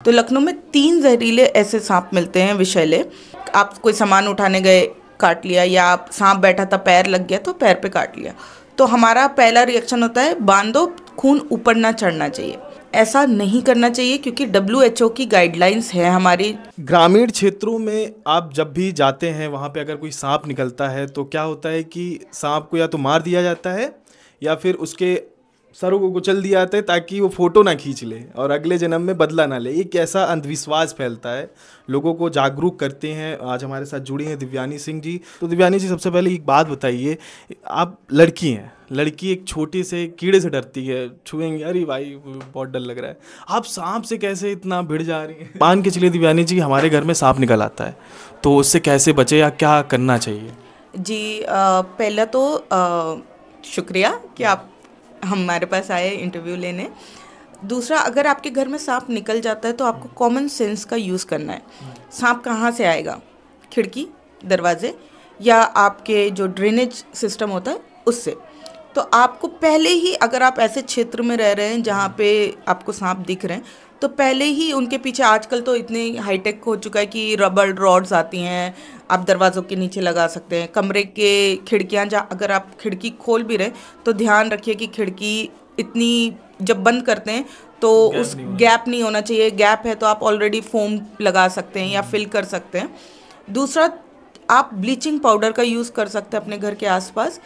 तो लखनऊ में 3 जहरीले ऐसे सांप मिलते हैं विषैले। आप कोई सामान उठाने गए, काट लिया, या आप सांप बैठा था पैर लग गया तो पैर पे काट लिया, तो हमारा पहला रिएक्शन होता है बांध दो, खून ऊपर ना चढ़ना चाहिए। ऐसा नहीं करना चाहिए क्योंकि WHO की गाइडलाइंस है हमारी। ग्रामीण क्षेत्रों में आप जब भी जाते हैं वहाँ पे अगर कोई सांप निकलता है तो क्या होता है कि सांप को या तो मार दिया जाता है या फिर उसके सरों को कुचल दिया जाता है ताकि वो फोटो ना खींच ले और अगले जन्म में बदला ना ले। एक ऐसा अंधविश्वास फैलता है, लोगों को जागरूक करते हैं। आज हमारे साथ जुड़ी हैं दिव्यानी सिंह जी। तो दिव्यानी जी, सबसे पहले एक बात बताइए, आप लड़की हैं, लड़की एक छोटे से कीड़े से डरती है, छुएंगे अरे भाई बहुत डर लग रहा है, आप सांप से कैसे इतना भिड़ जा रही हैं? मान के चलिए दिव्यानी जी, हमारे घर में सांप निकल आता है तो उससे कैसे बचे या क्या करना चाहिए? जी, पहला तो शुक्रिया कि आप हमारे पास आए इंटरव्यू लेने। दूसरा, अगर आपके घर में सांप निकल जाता है तो आपको कॉमन सेंस का यूज़ करना है। सांप कहाँ से आएगा? खिड़की, दरवाजे, या आपके जो ड्रेनेज सिस्टम होता है उससे। तो आपको पहले ही, अगर आप ऐसे क्षेत्र में रह रहे हैं जहाँ पे आपको सांप दिख रहे हैं, तो पहले ही उनके पीछे, आजकल तो इतनी हाईटेक हो चुका है कि रबर रॉड्स आती हैं, आप दरवाज़ों के नीचे लगा सकते हैं। कमरे के खिड़कियाँ, जहाँ अगर आप खिड़की खोल भी रहे तो ध्यान रखिए कि खिड़की इतनी, जब बंद करते हैं तो उस गैप नहीं होना चाहिए। गैप है तो आप ऑलरेडी फोम लगा सकते हैं या फिल कर सकते हैं। दूसरा, आप ब्लीचिंग पाउडर का यूज़ कर सकते हैं अपने घर के आसपास।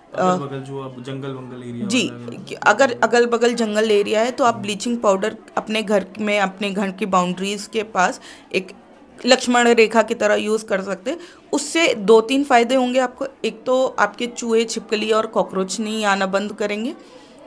बगल जो आप जंगल एरिया जी, अगर अगल बगल जंगल एरिया है तो आप ब्लीचिंग पाउडर अपने घर में, अपने घर की बाउंड्रीज के पास एक लक्ष्मण रेखा की तरह यूज़ कर सकते हैं। उससे 2-3 फ़ायदे होंगे आपको। एक तो आपके चूहे, छिपकली और कॉकरोच नहीं आना बंद करेंगे।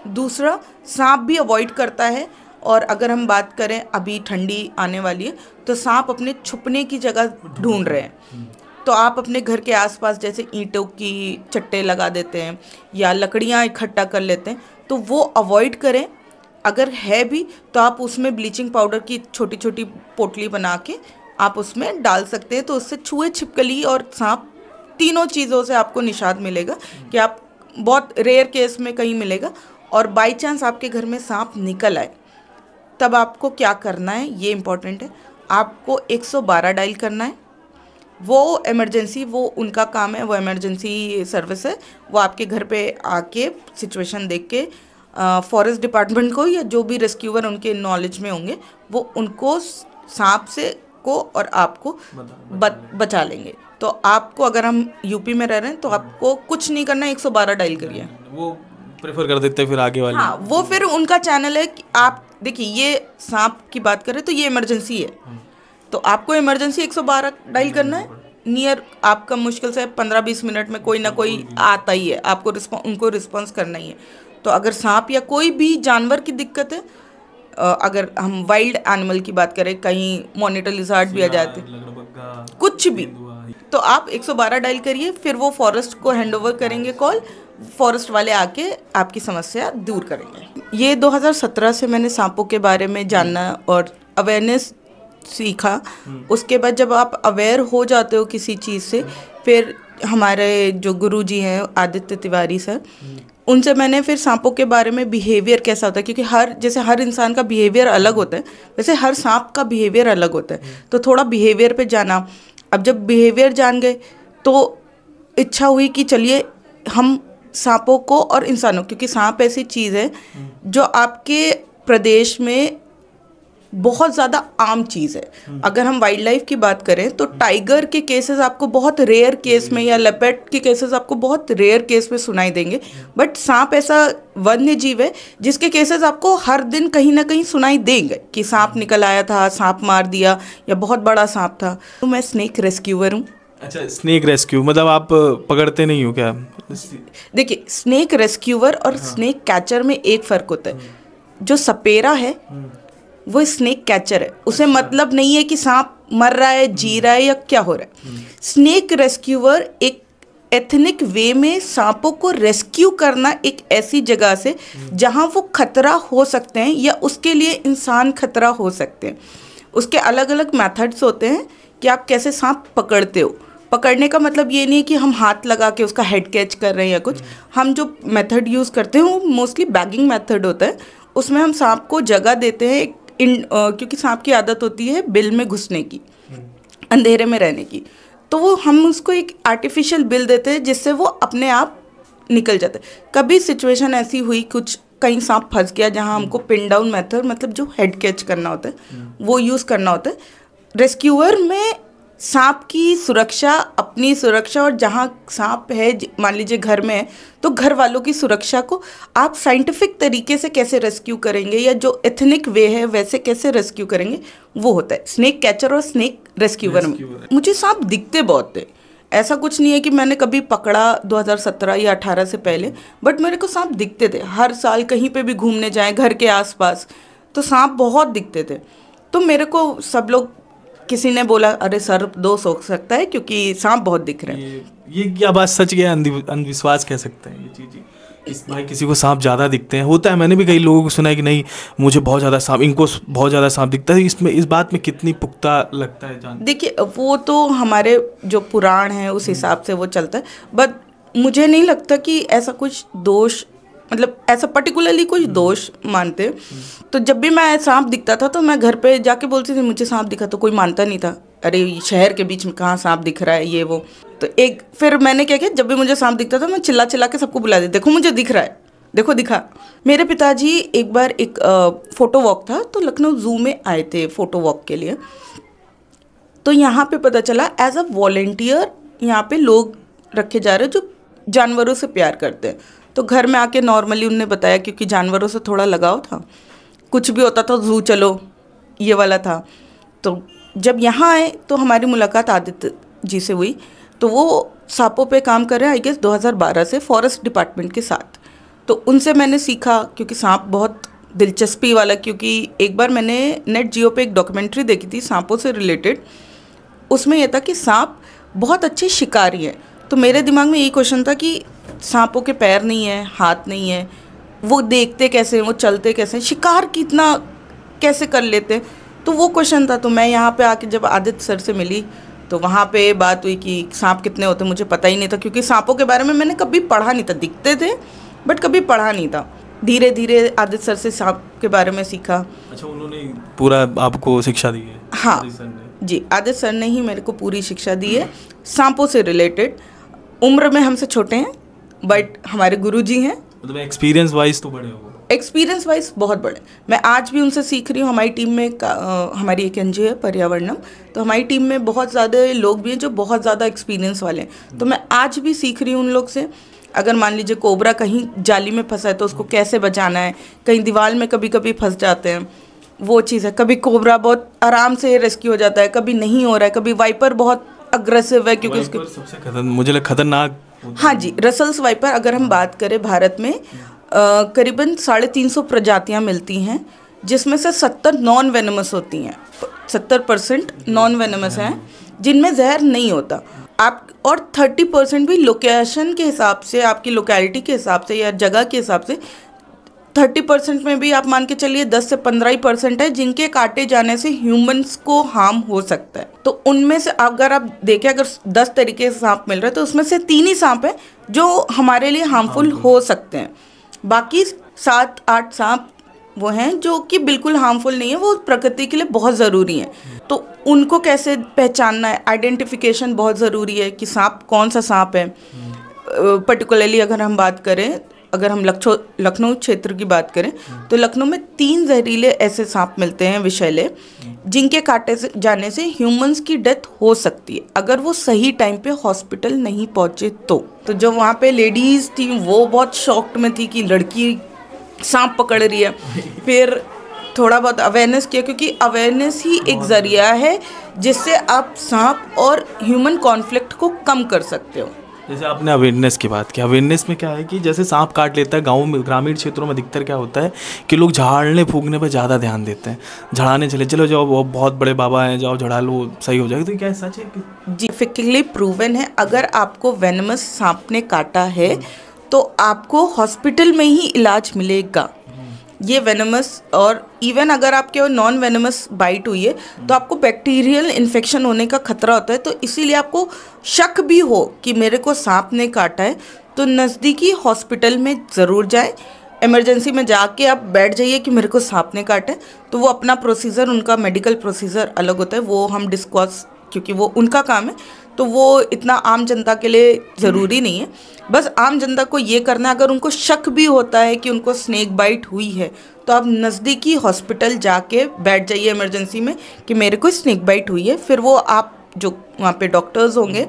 दूसरा, सांप भी अवॉइड करता है। और अगर हम बात करें, अभी ठंडी आने वाली है तो सांप अपने छुपने की जगह ढूंढ रहे हैं, तो आप अपने घर के आसपास जैसे ईंटों की चट्टे लगा देते हैं या लकड़ियाँ इकट्ठा कर लेते हैं, तो वो अवॉइड करें। अगर है भी तो आप उसमें ब्लीचिंग पाउडर की छोटी छोटी पोटली बना के आप उसमें डाल सकते हैं, तो उससे चूहे, छिपकली और सांप, तीनों चीज़ों से आपको निषाद मिलेगा। कि आप, बहुत रेयर केस में कहीं मिलेगा। और बाई चांस आपके घर में सांप निकल आए तब आपको क्या करना है, ये इम्पॉर्टेंट है। आपको 112 डायल करना है। वो इमरजेंसी, वो उनका काम है, वो इमरजेंसी सर्विस है। वो आपके घर पे आके सिचुएशन देख के फॉरेस्ट डिपार्टमेंट को या जो भी रेस्क्यूअर उनके नॉलेज में होंगे, वो उनको सांप से को और आपको बचा लेंगे। तो आपको, अगर हम यूपी में रह रहे हैं तो आपको कुछ नहीं करना, 112 डायल करिए। वो प्रेफर कर देते हैं फिर आगे वाले। हाँ, वो फिर उनका चैनल है कि आप देखिए, ये सांप की बात करें तो ये इमरजेंसी है, तो आपको इमरजेंसी 112 डायल करना है। नियर आपका मुश्किल से 15-20 मिनट में कोई ना कोई आता ही है, आपको उनको रिस्पॉन्स करना ही है। तो अगर सांप या कोई भी जानवर की दिक्कत है, अगर हम वाइल्ड एनिमल की बात करें, कहीं मॉनिटर लिजार्ड भी आ जाते, कुछ भी, तो आप 112 डायल करिए। फिर वो फॉरेस्ट को हैंडओवर करेंगे कॉल, फॉरेस्ट वाले आके आपकी समस्या दूर करेंगे। ये 2017 से मैंने सांपों के बारे में जानना और अवेयरनेस सीखा। उसके बाद जब आप अवेयर हो जाते हो किसी चीज़ से, फिर हमारे जो गुरुजी हैं आदित्य तिवारी सर, उनसे मैंने फिर सांपों के बारे में बिहेवियर कैसा होता है, क्योंकि जैसे हर इंसान का बिहेवियर अलग होता है, वैसे हर सांप का बिहेवियर अलग होता है। तो थोड़ा बिहेवियर पे जाना। अब जब बिहेवियर जान गए तो इच्छा हुई कि चलिए हम सांपों को और इंसानों, क्योंकि सांप ऐसी चीज़ है जो आपके प्रदेश में बहुत ज़्यादा आम चीज़ है। अगर हम वाइल्ड लाइफ की बात करें तो टाइगर के केसेस आपको बहुत रेयर केस में, या लेपर्ड के केसेस आपको बहुत रेयर केस में सुनाई देंगे। बट सांप ऐसा वन्य जीव है जिसके केसेस आपको हर दिन कहीं ना कहीं सुनाई देंगे कि सांप निकल आया था, सांप मार दिया, या बहुत बड़ा सांप था। तो मैं स्नेक रेस्क्यूअर हूँ। अच्छा, स्नेक रेस्क्यू मतलब आप पकड़ते नहीं हो क्या? देखिए, स्नेक रेस्क्यूअर और स्नेक कैचर में एक फ़र्क होता है। जो सपेरा है वो स्नेक कैचर है, उसे मतलब नहीं है कि सांप मर रहा है, जी रहा है या क्या हो रहा है। स्नेक रेस्क्यूअर एक एथनिक वे में सांपों को रेस्क्यू करना, एक ऐसी जगह से जहां वो खतरा हो सकते हैं या उसके लिए इंसान खतरा हो सकते हैं। उसके अलग अलग मेथड्स होते हैं कि आप कैसे सांप पकड़ते हो। पकड़ने का मतलब ये नहीं है कि हम हाथ लगा के उसका हेड कैच कर रहे हैं या कुछ। हम जो मेथड यूज़ करते हैं वो मोस्टली बैगिंग मेथड होता है। उसमें हम सांप को जगह देते हैं क्योंकि सांप की आदत होती है बिल में घुसने की, अंधेरे में रहने की, तो वो हम उसको एक आर्टिफिशियल बिल देते हैं जिससे वो अपने आप निकल जाता है। कभी सिचुएशन ऐसी हुई, कुछ कहीं सांप फंस गया जहाँ हमको पिन डाउन मेथड, मतलब जो हेड कैच करना होता है वो यूज़ करना होता है। रेस्क्यूअर में सांप की सुरक्षा, अपनी सुरक्षा, और जहाँ सांप है मान लीजिए घर में है तो घर वालों की सुरक्षा को आप साइंटिफिक तरीके से कैसे रेस्क्यू करेंगे, या जो एथनिक वे है वैसे कैसे रेस्क्यू करेंगे, वो होता है स्नेक कैचर और स्नेक रेस्क्यूअर में। मुझे सांप दिखते बहुत थे, ऐसा कुछ नहीं है कि मैंने कभी पकड़ा 2017 या 18 से पहले, बट मेरे को सांप दिखते थे। हर साल कहीं पे भी घूमने जाएं घर के आसपास तो सांप बहुत दिखते थे। तो मेरे को सब लोग, किसी ने बोला अरे सर दोष हो सकता है क्योंकि सांप बहुत दिख रहे हैं। ये क्या बात सच है, अंधविश्वास कह सकते हैं ये चीज़? भाई किसी को सांप ज़्यादा दिखते हैं, होता है, मैंने भी कई लोगों को सुना है कि नहीं मुझे बहुत ज़्यादा सांप, इनको बहुत ज़्यादा सांप दिखता है। इसमें इस बात में कितनी पुख्ता लगता है जान? देखिए वो तो हमारे जो पुराण हैं उस हिसाब से वो चलता है, बट मुझे नहीं लगता कि ऐसा कुछ दोष, मतलब ऐसा पर्टिकुलरली कुछ दोष मानते। तो जब भी मैं सांप दिखता था तो मैं घर पे जाके बोलती थी मुझे सांप दिखा, तो कोई मानता नहीं था, अरे शहर के बीच में कहाँ सांप दिख रहा है ये वो। तो एक फिर मैंने क्या किया, जब भी मुझे सांप दिखता था मैं चिल्ला चिल्ला के सबको बुला देती, देखो मुझे दिख रहा है, देखो दिखा। मेरे पिताजी एक बार एक फ़ोटो वॉक था तो लखनऊ ज़ू में आए थे फ़ोटो वॉक के लिए, तो यहाँ पे पता चला एज अ वॉलेंटियर यहाँ पे लोग रखे जा रहे हैं जो जानवरों से प्यार करते हैं। तो घर में आके नॉर्मली उनने बताया, क्योंकि जानवरों से थोड़ा लगाव था, कुछ भी होता था ज़ू चलो ये वाला था। तो जब यहाँ आए तो हमारी मुलाकात आदित्य जी से हुई, तो वो सांपों पे काम कर रहे हैं आई गेस 2012 से फॉरेस्ट डिपार्टमेंट के साथ। तो उनसे मैंने सीखा, क्योंकि सांप बहुत दिलचस्पी वाला, क्योंकि एक बार मैंने नेट जियो पे एक डॉक्यूमेंट्री देखी थी सांपों से रिलेटेड, उसमें यह था कि सांप बहुत अच्छे शिकारी हैं। तो मेरे दिमाग में यही क्वेश्चन था कि सांपों के पैर नहीं है, हाथ नहीं है, वो देखते कैसे हैं, वो चलते कैसे हैं, शिकार कितना कैसे कर लेते हैं, तो वो क्वेश्चन था। तो मैं यहाँ पे आके जब आदित्य सर से मिली तो वहाँ पे बात हुई कि सांप कितने होते मुझे पता ही नहीं था, क्योंकि सांपों के बारे में मैंने कभी पढ़ा नहीं था, दिखते थे बट कभी पढ़ा नहीं था। धीरे धीरे आदित्य सर से सांप के बारे में सीखा। अच्छा, उन्होंने पूरा आपको शिक्षा दी है? हाँ जी, आदित्य सर ने ही मेरे को पूरी शिक्षा दी है सांपों से रिलेटेड। उम्र में हमसे छोटे हैं बट हमारे गुरुजी हैं। मतलब एक्सपीरियंस वाइज तो बड़े हो? एक्सपीरियंस वाइज बहुत बड़े। मैं आज भी उनसे सीख रही हूँ। हमारी टीम में हमारी एक एनजीओ है पर्यावरणम, तो हमारी टीम में बहुत ज़्यादा लोग भी हैं जो बहुत ज़्यादा एक्सपीरियंस वाले हैं। तो मैं आज भी सीख रही हूँ उन लोग से। अगर मान लीजिए कोबरा कहीं जाली में फंसा है तो उसको कैसे बचाना है, कहीं दीवार में कभी कभी फंस जाते हैं, वो चीज़ है। कभी कोबरा बहुत आराम से रेस्क्यू हो जाता है, कभी नहीं हो रहा है, कभी वाइपर बहुत अग्रेसिव है क्योंकि उसके सबसे मुझे लगा खतरनाक। हाँ जी, रसल्स वाइपर अगर हम बात करें भारत में करीबन 350 प्रजातियां मिलती हैं, जिसमें से 70 नॉन वेनमस होती हैं, 70% नॉन वेनमस हैं जिनमें जहर नहीं होता आप, और 30% भी लोकेशन के हिसाब से, आपकी लोकेलिटी के हिसाब से या जगह के हिसाब से 30% में भी आप मान के चलिए 10 से 15% है जिनके काटे जाने से ह्यूमंस को हार्म हो सकता है। तो उनमें से अगर आप देखें, अगर 10 तरीके से सांप मिल रहे हैं तो उसमें से 3 ही सांप हैं जो हमारे लिए हार्मफुल हो सकते हैं। बाकी 7-8 सांप वो हैं जो कि बिल्कुल हार्मफुल नहीं है, वो प्रकृति के लिए बहुत ज़रूरी हैं। तो उनको कैसे पहचानना है, आइडेंटिफिकेशन बहुत ज़रूरी है कि सांप कौन सा सांप है। पर्टिकुलरली अगर हम बात करें, अगर हम लखनऊ क्षेत्र की बात करें तो लखनऊ में 3 जहरीले ऐसे सांप मिलते हैं विषैले, जिनके काटे जाने से ह्यूमंस की डेथ हो सकती है अगर वो सही टाइम पे हॉस्पिटल नहीं पहुंचे तो जो वहाँ पे लेडीज़ थी वो बहुत शॉक्ड में थी कि लड़की सांप पकड़ रही है। फिर थोड़ा बहुत अवेयरनेस किया, क्योंकि अवेयरनेस ही एक ज़रिया है जिससे आप सांप और ह्यूमन कॉन्फ्लिक्ट को कम कर सकते हो। जैसे आपने अवेयरनेस की बात की, अवेयरनेस में क्या है कि जैसे सांप काट लेता है गाँव में, ग्रामीण क्षेत्रों में अधिकतर क्या होता है कि लोग झाड़ने फूकने पर ज़्यादा ध्यान देते हैं, झाड़ाने चलो जाओ वो बहुत बड़े बाबा हैं, जाओ झाड़ा लो सही हो जाएगा। तो क्या सच है कि जी फिजिकली प्रूवन है, अगर आपको वेनमस सांप ने काटा है तो आपको हॉस्पिटल में ही इलाज मिलेगा। ये वेनमस, और इवन अगर आपके नॉन वेनमस बाइट हुई है तो आपको बैक्टीरियल इन्फेक्शन होने का खतरा होता है। तो इसीलिए आपको शक भी हो कि मेरे को सांप ने काटा है तो नज़दीकी हॉस्पिटल में ज़रूर जाए। इमरजेंसी में जाके आप बैठ जाइए कि मेरे को सांप ने काटा है, तो वो अपना प्रोसीजर, उनका मेडिकल प्रोसीजर अलग होता है, वो हम डिस्कस, क्योंकि वो उनका काम है, तो वो इतना आम जनता के लिए ज़रूरी नहीं है। बस आम जनता को ये करना है, अगर उनको शक भी होता है कि उनको स्नेक बाइट हुई है, तो आप नज़दीकी हॉस्पिटल जाके बैठ जाइए इमरजेंसी में कि मेरे को स्नेक बाइट हुई है। फिर वो आप जो वहाँ पे डॉक्टर्स होंगे,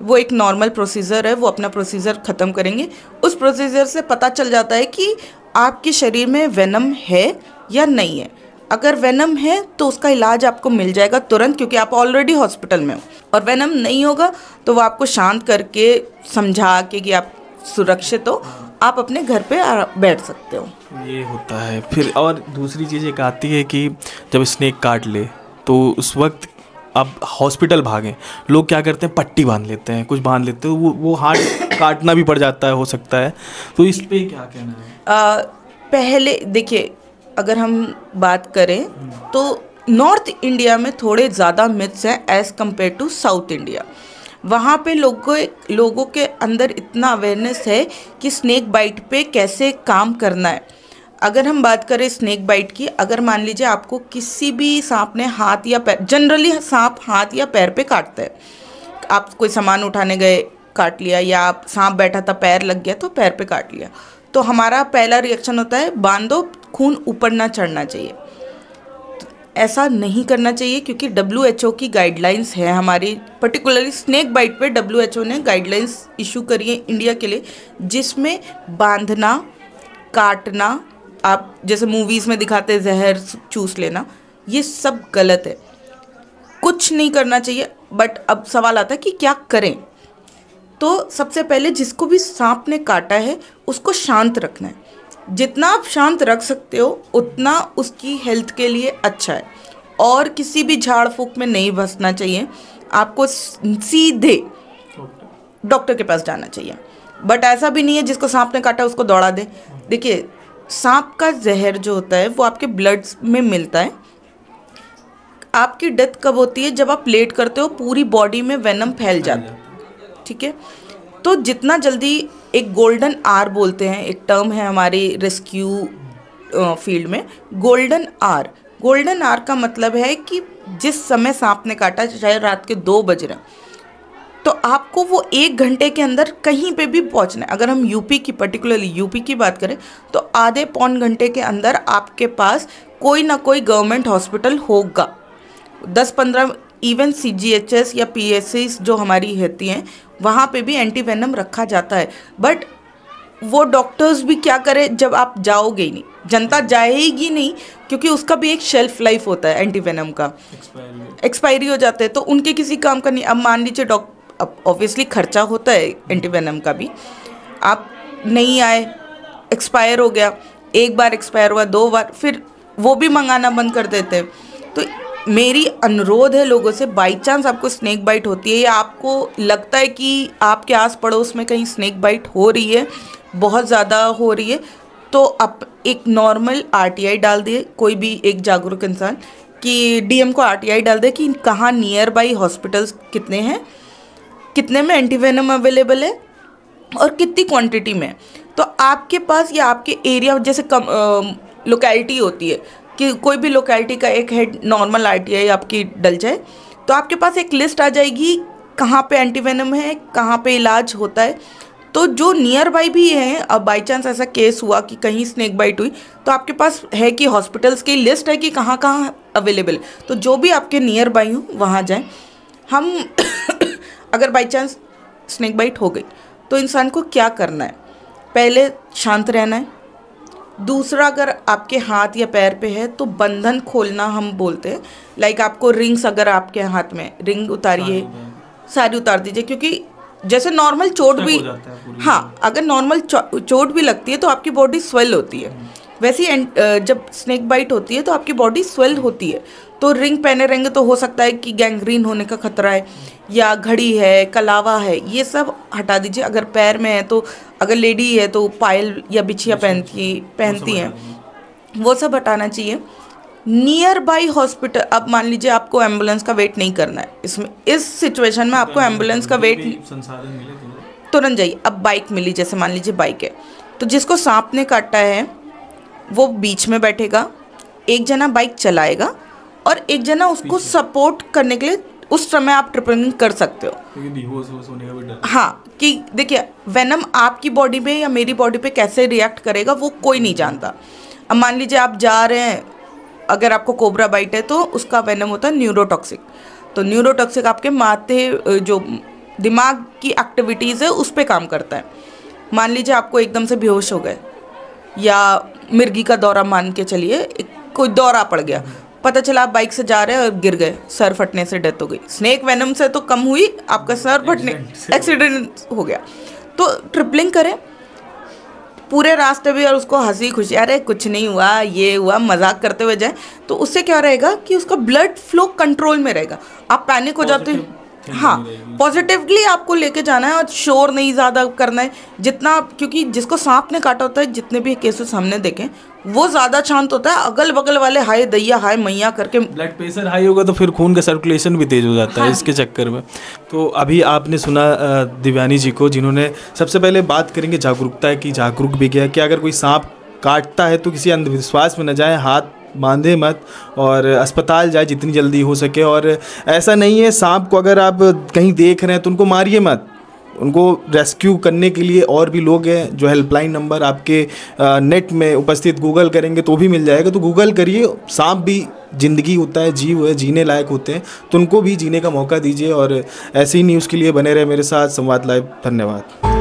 वो एक नॉर्मल प्रोसीजर है, वो अपना प्रोसीजर ख़त्म करेंगे। उस प्रोसीजर से पता चल जाता है कि आपके शरीर में वेनम है या नहीं है। अगर वेनम है तो उसका इलाज आपको मिल जाएगा तुरंत, क्योंकि आप ऑलरेडी हॉस्पिटल में हो। और वेनम नहीं होगा तो वो आपको शांत करके समझा के कि आप सुरक्षित हो, आप अपने घर पे बैठ सकते हो। ये होता है। फिर और दूसरी चीज़ एक आती है कि जब स्नेक काट ले तो उस वक्त आप हॉस्पिटल भागें, लोग क्या करते हैं, पट्टी बांध लेते हैं, कुछ बांध लेते हैं, वो हाथ काटना भी पड़ जाता है, हो सकता है। तो इस पे क्या कहना है? पहले देखिए, अगर हम बात करें तो नॉर्थ इंडिया में थोड़े ज़्यादा मिथ्स हैं as compare to south India. वहाँ पे लोगों के अंदर इतना अवेयरनेस है कि स्नेक बाइट पे कैसे काम करना है। अगर हम बात करें स्नेक बाइट की, अगर मान लीजिए आपको किसी भी सांप ने हाथ या पैर, जनरली सांप हाथ या पैर पे काटता है, आप कोई सामान उठाने गए काट लिया, या आप सांप बैठा था पैर लग गया तो पैर पे काट लिया, तो हमारा पहला रिएक्शन होता है बांध दो, खून ऊपर ना चढ़ना चाहिए। तो ऐसा नहीं करना चाहिए, क्योंकि WHO की गाइडलाइंस है हमारी, पर्टिकुलरली स्नेक बाइट पे WHO ने गाइडलाइंस इशू करी है इंडिया के लिए, जिसमें बांधना, काटना, आप जैसे मूवीज़ में दिखाते हैं जहर चूस लेना, ये सब गलत है, कुछ नहीं करना चाहिए। बट अब सवाल आता है कि क्या करें। तो सबसे पहले जिसको भी सांप ने काटा है उसको शांत रखना है। जितना आप शांत रख सकते हो उतना उसकी हेल्थ के लिए अच्छा है। और किसी भी झाड़ फूक में नहीं बसना चाहिए, आपको सीधे डॉक्टर के पास जाना चाहिए। बट ऐसा भी नहीं है जिसको सांप ने काटा उसको दौड़ा दे। देखिए, सांप का जहर जो होता है वो आपके ब्लड में मिलता है। आपकी डेथ कब होती है? जब आप लेट करते हो, पूरी बॉडी में वेनम फैल जाता है, ठीक है। तो जितना जल्दी, एक गोल्डन आवर बोलते हैं, एक टर्म है हमारी रेस्क्यू फील्ड में, गोल्डन आवर। गोल्डन आवर का मतलब है कि जिस समय सांप ने काटा, चाहे रात के 2 बज रहे हैं, तो आपको वो 1 घंटे के अंदर कहीं पे भी पहुंचना है। अगर हम यूपी की, पर्टिकुलरली यूपी की बात करें, तो आधे पौन घंटे के अंदर आपके पास कोई ना कोई गवर्नमेंट हॉस्पिटल होगा। 10-15 इवन CGHS या PSCs जो हमारी होती हैं, वहाँ पे भी एंटी वेनम रखा जाता है। बट वो डॉक्टर्स भी क्या करें जब आप जाओगे ही नहीं, जनता जाएगी नहीं, क्योंकि उसका भी एक शेल्फ लाइफ होता है, एंटी वेनम का एक्सपायरी हो जाता है, तो उनके किसी काम का नहीं। अब मान लीजिए अब ऑब्वियसली खर्चा होता है एंटी वेनम का भी, आप नहीं आए, एक्सपायर हो गया, एक बार एक्सपायर हुआ, 2 बार, फिर वो भी मंगाना बंद कर देते हैं। तो मेरी अनुरोध है लोगों से, बाई चांस आपको स्नेक बाइट होती है या आपको लगता है कि आपके आस पड़ोस में कहीं स्नेक बाइट हो रही है, बहुत ज़्यादा हो रही है, तो आप एक नॉर्मल RTI डाल दिए, कोई भी एक जागरूक इंसान, कि DM को RTI डाल दे कि कहाँ नियर बाई हॉस्पिटल्स कितने हैं, कितने में एंटी वेनम अवेलेबल है और कितनी क्वांटिटी में। तो आपके पास या आपके एरिया, जैसे लोकेलिटी होती है कि कोई भी लोकेलिटी का एक हेड नॉर्मल RTI आपकी डल जाए, तो आपके पास एक लिस्ट आ जाएगी कहाँ पे एंटी वेनम है, कहाँ पे इलाज होता है। तो जो नियर बाई भी हैं, अब बाई चांस ऐसा केस हुआ कि कहीं स्नेक बाइट हुई, तो आपके पास है कि हॉस्पिटल्स की लिस्ट है कि कहाँ कहाँ अवेलेबल, तो जो भी आपके नियर बाई हो वहाँ जाएं। हम अगर बाई चांस स्नेक बाइट हो गई तो इंसान को क्या करना है? पहले शांत रहना है। दूसरा, अगर आपके हाथ या पैर पे है तो बंधन खोलना हम बोलते हैं, लाइक आपको रिंग्स, अगर आपके हाथ में रिंग उतारिए, सारी उतार दीजिए, क्योंकि जैसे नॉर्मल चोट भी, हाँ, अगर नॉर्मल चोट भी लगती है तो आपकी बॉडी स्वेल होती है, वैसे ही जब स्नेक बाइट होती है तो आपकी बॉडी स्वेल होती है। तो रिंग पहने रहेंगे तो हो सकता है कि गैंग्रीन होने का खतरा है, या घड़ी है, कलावा है, ये सब हटा दीजिए। अगर पैर में है तो, अगर लेडी है तो पायल या बिछिया पहनती हैं, वो सब हटाना चाहिए। नियर बाई हॉस्पिटल, अब मान लीजिए आपको एम्बुलेंस का वेट नहीं करना है, इसमें इस सिचुएशन में आपको एम्बुलेंस का वेट तुरंत जाइए। अब बाइक मिली, जैसे मान लीजिए बाइक है, तो जिसको सांप ने काटा है वो बीच में बैठेगा, एक जना बाइक चलाएगा और एक जना उसको सपोर्ट करने के लिए उस समय आप ट्रिपलिंग कर सकते हो। होने का भी डर। हाँ, कि देखिए वेनम आपकी बॉडी पे या मेरी बॉडी पे कैसे रिएक्ट करेगा वो कोई नहीं जानता। अब मान लीजिए आप जा रहे हैं, अगर आपको कोबरा बाइट है तो उसका वेनम होता है न्यूरोटॉक्सिक। तो न्यूरोटॉक्सिक आपके माथे जो दिमाग की एक्टिविटीज़ है उस पर काम करता है। मान लीजिए आपको एकदम से बेहोश हो गए या मिर्गी का दौरा मान के चलिए, कोई दौरा पड़ गया, पता चला आप बाइक से जा रहे हैं और गिर गए, सर फटने से डेथ हो गई। स्नेक वेनम से तो कम हुई, आपका सर फटने एक्सीडेंट हो गया। तो ट्रिपलिंग करें पूरे रास्ते भी और उसको हंसी खुशी, अरे कुछ नहीं हुआ, ये हुआ, मजाक करते हुए जाए, तो उससे क्या रहेगा कि उसका ब्लड फ्लो कंट्रोल में रहेगा। आप पैनिक हो जाते हैं, हाँ, पॉजिटिवली आपको लेके जाना है और शोर नहीं ज़्यादा करना है जितना, क्योंकि जिसको सांप ने काटा होता है, जितने भी केसेस हमने देखे, वो ज़्यादा शांत होता है। अगल बगल वाले हाय दैया हाय मैया करके, ब्लड प्रेशर हाई होगा तो फिर खून का सर्कुलेशन भी तेज हो जाता है इसके चक्कर में। तो अभी आपने सुना दिव्यानी जी को, जिन्होंने सबसे पहले बात करेंगे जागरूकता की, जागरूक भी किया कि अगर कोई सांप काटता है तो किसी अंधविश्वास में न जाए, हाथ बांधे मत और अस्पताल जाए जितनी जल्दी हो सके। और ऐसा नहीं है सांप को अगर आप कहीं देख रहे हैं तो उनको मारिए मत, उनको रेस्क्यू करने के लिए और भी लोग हैं। जो हेल्पलाइन नंबर आपके नेट में उपस्थित गूगल करेंगे तो भी मिल जाएगा, तो गूगल करिए। सांप भी ज़िंदगी होता है, जीव है, जीने लायक होते हैं, तो उनको भी जीने का मौका दीजिए। और ऐसी ही न्यूज़ के लिए बने रहे मेरे साथ संवाद लाइव। धन्यवाद।